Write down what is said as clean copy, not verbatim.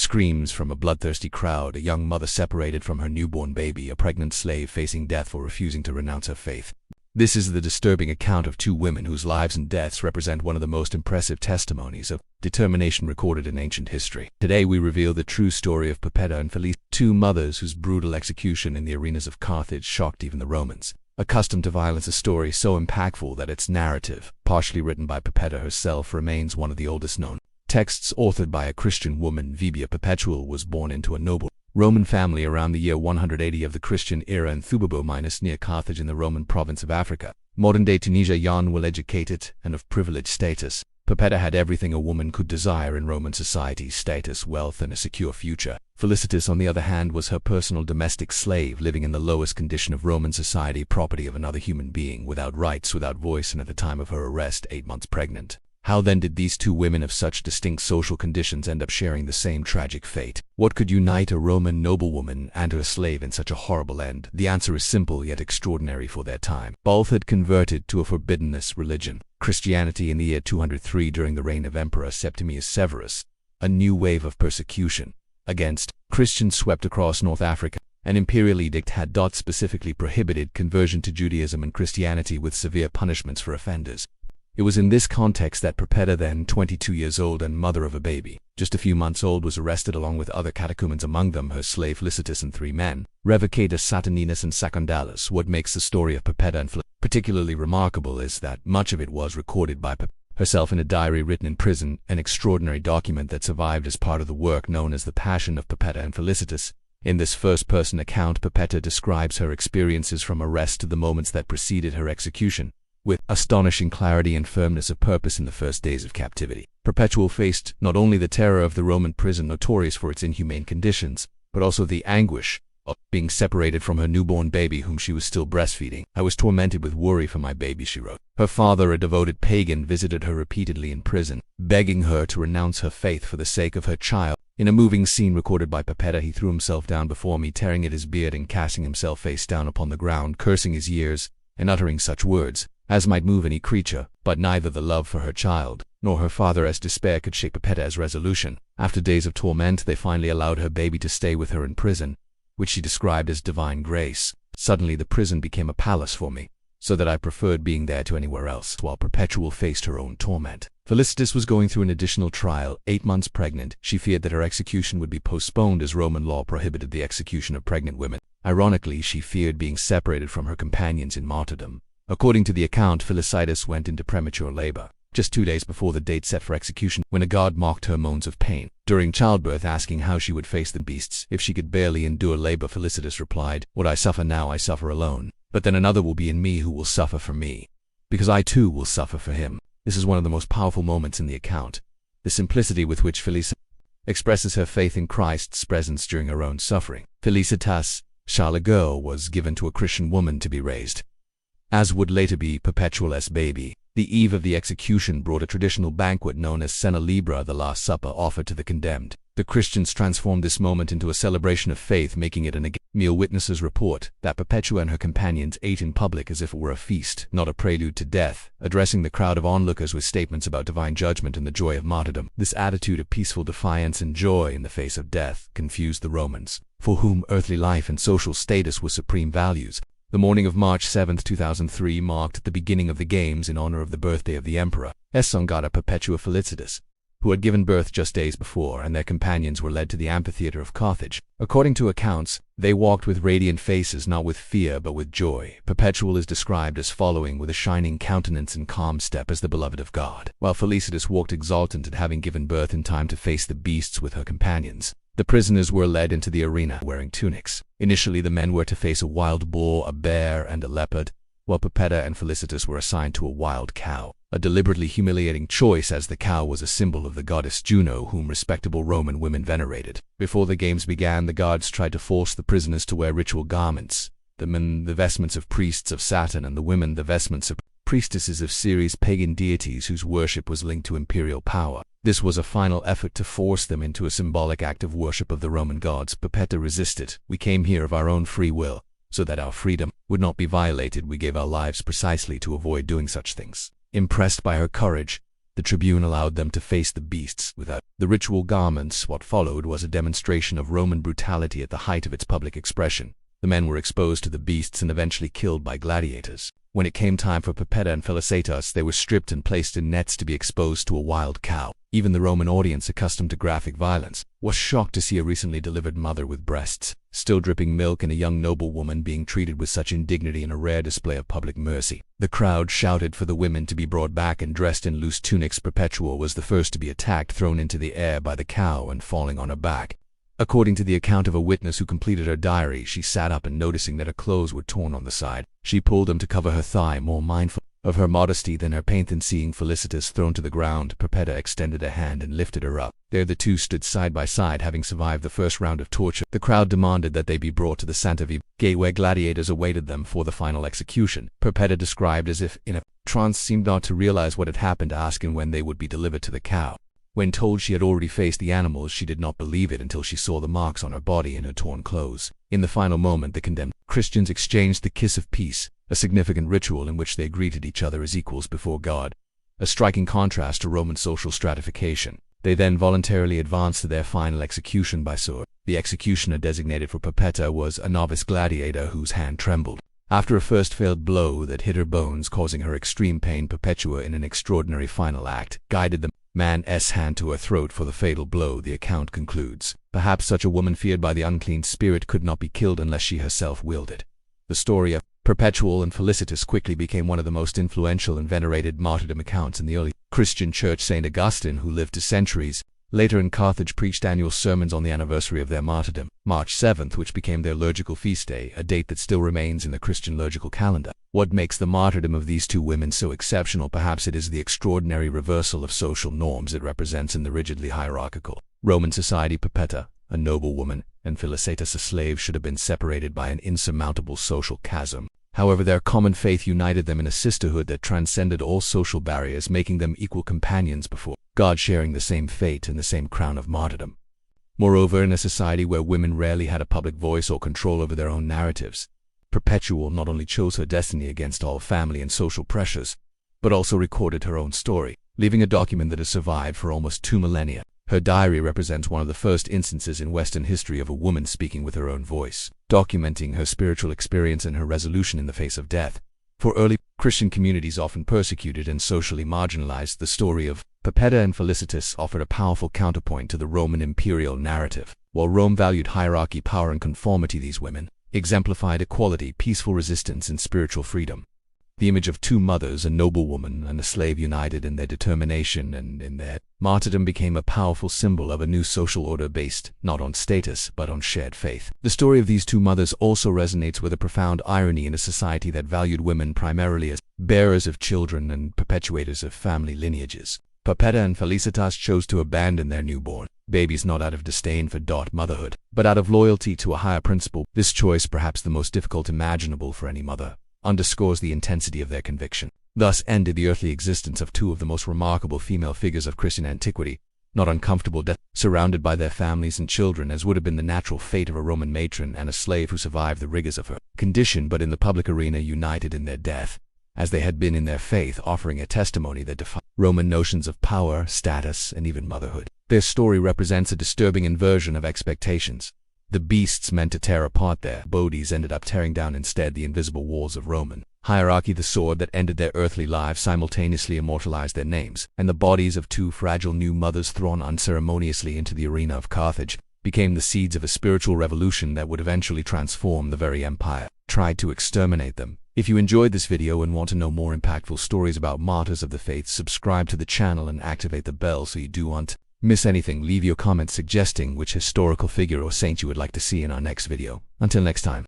Screams from a bloodthirsty crowd, a young mother separated from her newborn baby, a pregnant slave facing death for refusing to renounce her faith. This is the disturbing account of two women whose lives and deaths represent one of the most impressive testimonies of determination recorded in ancient history. Today we reveal the true story of Perpetua and Felicitas, two mothers whose brutal execution in the arenas of Carthage shocked even the Romans. Accustomed to violence, a story so impactful that its narrative, partially written by Perpetua herself, remains one of the oldest known texts. Authored by a Christian woman, Vibia Perpetua was born into a noble Roman family around the year 180 of the Christian era in Thububo near Carthage in the Roman province of Africa, modern-day Tunisia. Well-educated and of privileged status, Perpetua had everything a woman could desire in Roman society: status, wealth, and a secure future. Felicitas, on the other hand, was her personal domestic slave, living in the lowest condition of Roman society, property of another human being, without rights, without voice, and at the time of her arrest, 8 months pregnant. How then did these two women of such distinct social conditions end up sharing the same tragic fate? What could unite a Roman noblewoman and her slave in such a horrible end? The answer is simple yet extraordinary for their time. Both had converted to a forbiddenness religion, Christianity, in the year 203 during the reign of Emperor Septimius Severus. A new wave of persecution against Christians swept across North Africa. An imperial edict had specifically prohibited conversion to Judaism and Christianity, with severe punishments for offenders. It was in this context that Perpetua, then 22 years old and mother of a baby just a few months old, was arrested along with other catechumens, among them her slave Felicitas and 3 men, Revocatus, Saturninus, and Secundalus. What makes the story of Perpetua and Felicitas particularly remarkable is that much of it was recorded by Perpetua herself in a diary written in prison, an extraordinary document that survived as part of the work known as the Passion of Perpetua and Felicitas. In this first-person account, Perpetua describes her experiences from arrest to the moments that preceded her execution, with astonishing clarity and firmness of purpose. In the first days of captivity, Perpetua faced not only the terror of the Roman prison, notorious for its inhumane conditions, but also the anguish of being separated from her newborn baby, whom she was still breastfeeding. "I was tormented with worry for my baby," she wrote. Her father, a devoted pagan, visited her repeatedly in prison, begging her to renounce her faith for the sake of her child. In a moving scene recorded by Perpetua, he threw himself down before me, tearing at his beard and casting himself face down upon the ground, cursing his years and uttering such words as might move any creature. But neither the love for her child nor her father as despair could shake Perpetua's resolution. After days of torment, they finally allowed her baby to stay with her in prison, which she described as divine grace. "Suddenly the prison became a palace for me, so that I preferred being there to anywhere else." While Perpetua faced her own torment, Felicitas was going through an additional trial. 8 months pregnant, she feared that her execution would be postponed, as Roman law prohibited the execution of pregnant women. Ironically, she feared being separated from her companions in martyrdom. According to the account, Felicitas went into premature labor just 2 days before the date set for execution, when a guard mocked her moans of pain during childbirth, asking how she would face the beasts if she could barely endure labor. Felicitas replied, "What I suffer now, I suffer alone, but then another will be in me who will suffer for me, because I too will suffer for him." This is one of the most powerful moments in the account, the simplicity with which Felicitas expresses her faith in Christ's presence during her own suffering. Felicitas, a girl, was given to a Christian woman to be raised, as would later be Perpetua's baby. The eve of the execution brought a traditional banquet known as Cena Libra, the Last Supper, offered to the condemned. The Christians transformed this moment into a celebration of faith, making it an meal. Witnesses report that Perpetua and her companions ate in public as if it were a feast, not a prelude to death, addressing the crowd of onlookers with statements about divine judgment and the joy of martyrdom. This attitude of peaceful defiance and joy in the face of death confused the Romans, for whom earthly life and social status were supreme values. The morning of March 7, 2003 marked the beginning of the games in honor of the birthday of the Emperor Songata Perpetua Felicitas, who had given birth just days before, and their companions were led to the amphitheater of Carthage. According to accounts, they walked with radiant faces, not with fear but with joy. Perpetua is described as following with a shining countenance and calm step as the beloved of God, while Felicitas walked exultant at having given birth in time to face the beasts with her companions. The prisoners were led into the arena wearing tunics. Initially, the men were to face a wild boar, a bear, and a leopard, while Perpetua and Felicitas were assigned to a wild cow, a deliberately humiliating choice, as the cow was a symbol of the goddess Juno, whom respectable Roman women venerated. Before the games began, the guards tried to force the prisoners to wear ritual garments, the men the vestments of priests of Saturn, and the women the vestments of priestesses of Ceres, pagan deities whose worship was linked to imperial power. This was a final effort to force them into a symbolic act of worship of the Roman gods. Perpetua resisted. "We came here of our own free will, so that our freedom would not be violated. We gave our lives precisely to avoid doing such things." Impressed by her courage, The tribune allowed them to face the beasts without the ritual garments. What followed was a demonstration of Roman brutality at the height of its public expression. The men were exposed to the beasts and eventually killed by gladiators. When it came time for Perpetua and Felicitas, they were stripped and placed in nets to be exposed to a wild cow. Even the Roman audience, accustomed to graphic violence, was shocked to see a recently delivered mother with breasts still dripping milk and a young noblewoman being treated with such indignity in a rare display of public mercy. The crowd shouted for the women to be brought back and dressed in loose tunics. Perpetua was the first to be attacked, thrown into the air by the cow and falling on her back. According to the account of a witness who completed her diary, she sat up and, noticing that her clothes were torn on the side, she pulled them to cover her thigh, more mindful of her modesty than her pain. And seeing Felicitas thrown to the ground, Perpetua extended a hand and lifted her up. There the two stood side by side, having survived the first round of torture. The crowd demanded that they be brought to the Santa Vibia gate where gladiators awaited them for the final execution. Perpetua, described as if in a trance, seemed not to realize what had happened, asking when they would be delivered to the cow. When told she had already faced the animals, she did not believe it until she saw the marks on her body and her torn clothes. In the final moment, the condemned Christians exchanged the kiss of peace, a significant ritual in which they greeted each other as equals before God, a striking contrast to Roman social stratification. They then voluntarily advanced to their final execution by sword. The executioner designated for Perpetua was a novice gladiator whose hand trembled. After a first failed blow that hit her bones, causing her extreme pain, Perpetua, in an extraordinary final act, guided the man's hand to her throat for the fatal blow. The account concludes, "Perhaps such a woman, feared by the unclean spirit, could not be killed unless she herself willed it." The story of Perpetua and Felicitas quickly became one of the most influential and venerated martyrdom accounts in the early Christian church. St. Augustine, who lived 2 centuries later in Carthage, preached annual sermons on the anniversary of their martyrdom, March 7th, which became their liturgical feast day, a date that still remains in the Christian liturgical calendar. What makes the martyrdom of these two women so exceptional? Perhaps it is the extraordinary reversal of social norms it represents in the rigidly hierarchical Roman society. Perpetua, a noblewoman, and Felicitas, a slave, should have been separated by an insurmountable social chasm. However, their common faith united them in a sisterhood that transcended all social barriers, making them equal companions before God, sharing the same fate and the same crown of martyrdom. Moreover, in a society where women rarely had a public voice or control over their own narratives, Perpetua not only chose her destiny against all family and social pressures, but also recorded her own story, leaving a document that has survived for almost 2 millennia. Her diary represents one of the first instances in Western history of a woman speaking with her own voice, documenting her spiritual experience and her resolution in the face of death. For early Christian communities often persecuted and socially marginalized, the story of Perpetua and Felicitas offered a powerful counterpoint to the Roman imperial narrative. While Rome valued hierarchy, power, and conformity, these women exemplified equality, peaceful resistance, and spiritual freedom. The image of 2 mothers, a noblewoman and a slave, united in their determination and in their martyrdom, became a powerful symbol of a new social order based not on status but on shared faith. The story of these 2 mothers also resonates with a profound irony in a society that valued women primarily as bearers of children and perpetuators of family lineages. Perpetua and Felicitas chose to abandon their newborn babies not out of disdain for motherhood, but out of loyalty to a higher principle. This choice, perhaps the most difficult imaginable for any mother, underscores the intensity of their conviction. Thus ended the earthly existence of 2 of the most remarkable female figures of Christian antiquity, not uncomfortable death, surrounded by their families and children, as would have been the natural fate of a Roman matron and a slave who survived the rigors of her condition, but in the public arena united in their death, as they had been in their faith, offering a testimony that defied Roman notions of power, status, and even motherhood. Their story represents a disturbing inversion of expectations. The beasts meant to tear apart their bodies ended up tearing down instead the invisible walls of Roman hierarchy. The sword that ended their earthly lives simultaneously immortalized their names, and the bodies of 2 fragile new mothers thrown unceremoniously into the arena of Carthage became the seeds of a spiritual revolution that would eventually transform the very empire tried to exterminate them. If you enjoyed this video and want to know more impactful stories about martyrs of the faith, subscribe to the channel and activate the bell so you don't miss anything. Leave your comments suggesting which historical figure or saint you would like to see in our next video. Until next time.